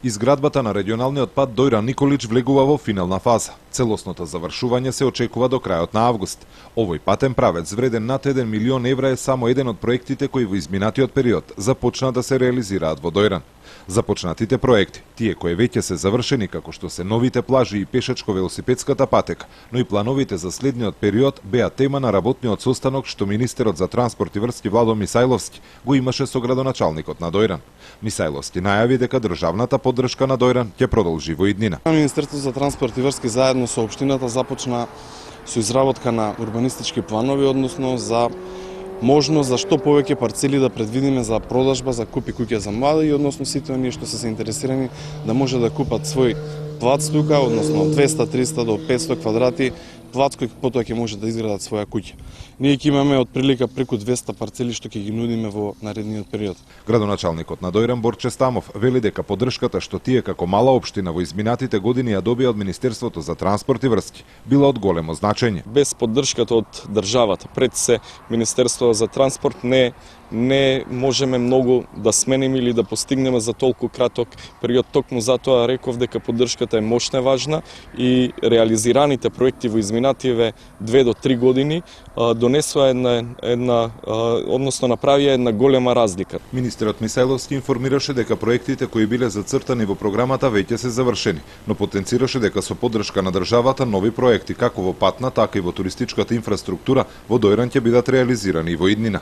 Изградбата на регионалниот пат Дојран Николич влегува во финална фаза. Целосното завршување се очекува до крајот на август. Овој патен правец вреден над 1 милион евра е само еден од проектите кои во изминатиот период започна да се реализираат во Дојран. Започнатите проекти, тие кои веќе се завршени како што се новите плажи и пешачко-велосипедската патека, но и плановите за следниот период беа тема на работниот состанок што министерот за транспорт и врски Владо Мисајловски го имаше со градоначалникот на Дојран. Мисајловски најави дека државната поддршка на Дојран ќе продолжи во иднина. Министерството за транспорт и врски заедно со општината започна со изработка на урбанистички планови, односно за можност за што повеќе парцели да предвидиме за продажба, за купи куќа за млади и односно сите оние што се заинтересирани да може да купат свој плац тука, односно 200, 300 до 500 квадрати плац кој потоа ќе може да изградат своја куќа. Ние ќе имаме од прилика преку 200 парцели што ќе ги нудиме во наредниот период. Градоначалникот на Дојран Борче Стамов вели дека поддршката што тие како мала општина во изминатите години ја добија од Министерството за транспорт и врски била од големо значење. Без поддршката од државата, пред се Министерството за транспорт не можеме многу да смениме или да постигнеме за толку краток период. Токму затоа реков дека поддршката е мощна и важна и реализираните проекти во изминативе 2 до 3 години донесува односно направија една голема разлика. Министерот Мисајловски информираше дека проектите кои биле зацртани во програмата веќе се завршени, но потенцираше дека со поддршка на државата нови проекти како во патна, така и во туристичката инфраструктура во Дојран ќе бидат реализирани и во иднина.